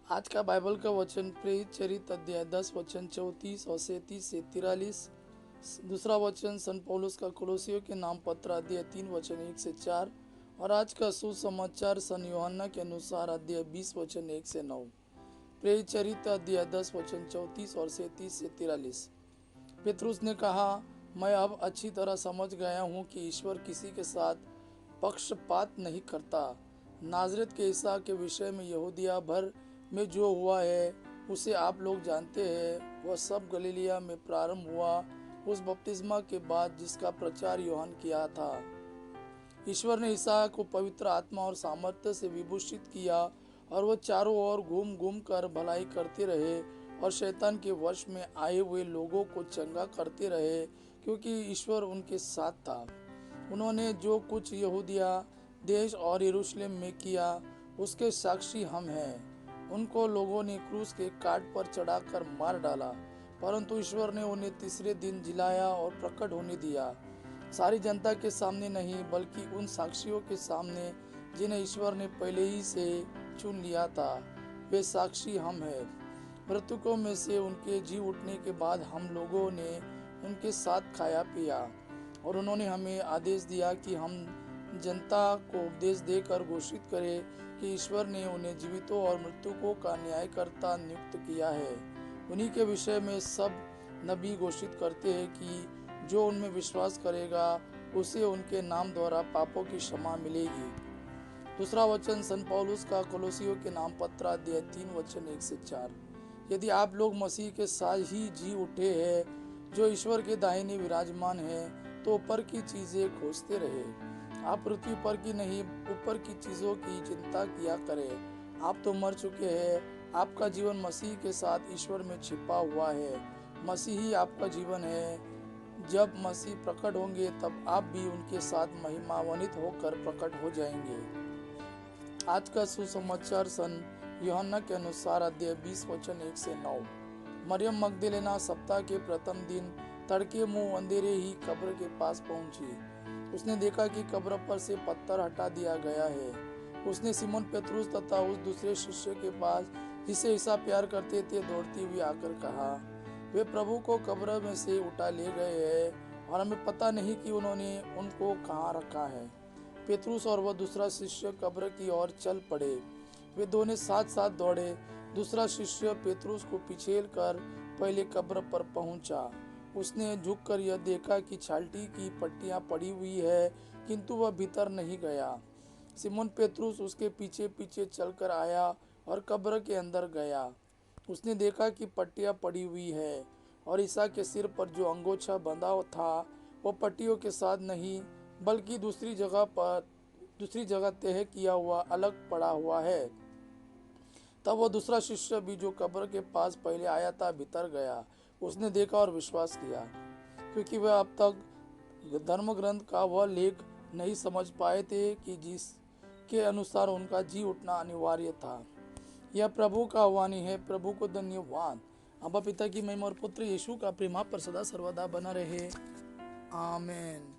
आज का बाइबल का वचन प्रेरित चरित्र अध्याय 10 वचन 34 और 37 से 43। दूसरा वचन संत पौलुस का कोलोसियों के नाम पत्र अध्याय 3 वचन 1 से 4। और आज का सुसमाचार सन यूहन्ना के अनुसार अध्याय 20 वचन 1 से 9। प्रेरित चरित्र अध्याय 10 वचन 34 और 37 से 43। पेतरुस ने कहा, मैं अब अच्छी तरह समझ गया हूँ कि ईश्वर किसी के साथ पक्षपात नहीं करता। नाजरेत के ईसा के विषय में यहूदिया भर में जो हुआ है उसे आप लोग जानते हैं। वह सब गलीलिया में प्रारंभ हुआ उस बपतिस्मा के बाद जिसका प्रचार यूहन्ना किया था। ईश्वर ने ईसा को पवित्र आत्मा और सामर्थ्य से विभूषित किया और वह चारों ओर घूम घूम कर भलाई करते रहे और शैतान के वश में आए हुए लोगों को चंगा करते रहे, क्योंकि ईश्वर उनके साथ था। उन्होंने जो कुछ यहूदिया देश और यरूशलेम में किया उसके साक्षी हम हैं। उनको लोगों ने क्रूस के काट पर चढ़ाकर मार डाला, परंतु ईश्वर ने उन्हें तीसरे दिन जिलाया और प्रकट होने दिया। सारी जनता के सामने नहीं, बल्कि उन साक्षियों के सामने जिन्हें ईश्वर ने पहले ही से चुन लिया था। वे साक्षी हम हैं। मृतकों में से उनके जी उठने के बाद हम लोगों ने उनके साथ खाया पिया, और उन्होंने हमें आदेश दिया कि हम जनता को उपदेश देकर घोषित करें कि ईश्वर ने उन्हें जीवितों और मृतकों का न्यायकर्ता नियुक्त किया है। उन्हीं के विषय में सब नबी घोषित करते हैं कि जो उनमें विश्वास करेगा उसे उनके नाम द्वारा पापों की क्षमा मिलेगी। दूसरा वचन संत पौलुस का कोलोसियों के नाम पत्र अध्याय 3 वचन 1 से 4। यदि आप लोग मसीह के साथ ही जी उठे हैं जो ईश्वर के दाहिने विराजमान है, तो ऊपर की चीजें खोजते रहे। आप पृथ्वी पर की नहीं, ऊपर की चीजों की चिंता किया करें। आप तो मर चुके हैं, आपका जीवन मसीह के साथ ईश्वर में छिपा हुआ है। मसीह ही आपका जीवन है। जब मसीह प्रकट होंगे तब आप भी उनके साथ महिमान्वित होकर प्रकट हो जाएंगे। आज का सुसमाचार सन यूहन्ना के अनुसार अध्याय 20 वचन 1 से 9। मरियम मगदलेना सप्ताह के प्रथम दिन तड़के मुंह अंधेरे ही कब्र के पास पहुंची। उसने देखा कि कब्र पर से पत्थर हटा दिया गया है। उसने सिमोन पेतरुस तथा उस दूसरे शिष्य के पास जिसे ईसा प्यार करते थे दौड़ती हुई आकर कहा, वे प्रभु को कब्र में से उठा ले गए हैं और हमें पता नहीं कि उन्होंने उनको कहाँ रखा है। पेतरुस और वह दूसरा शिष्य कब्र की ओर चल पड़े। वे दोनों साथ साथ दौड़े। दूसरा शिष्य पेतरुस को पिछेड़ कर पहले कब्र पर पहुंचा। उसने झुककर यह देखा कि छालटी की पट्टियां पड़ी हुई है, किंतु वह भीतर नहीं गया। सिमोन पेतरुस उसके पीछे पीछे चलकर आया और कब्र के अंदर गया। उसने देखा कि पट्टियां पड़ी हुई है और ईसा के सिर पर जो अंगोछा बंधा था वो पट्टियों के साथ नहीं, बल्कि दूसरी जगह तय किया हुआ अलग पड़ा हुआ है। तब वह दूसरा शिष्य भी जो कब्र के पास पहले आया था भीतर गया। उसने देखा और विश्वास किया, क्योंकि वह अब तक धर्म ग्रंथ का वह लेख नहीं समझ पाए थे कि जिसके अनुसार उनका जी उठना अनिवार्य था। यह प्रभु का वाणी है। प्रभु को धन्यवाद। अब्बा पिता की महिमा और पुत्र यीशु का प्रेम आप पर सदा सर्वदा बना रहे। आमीन।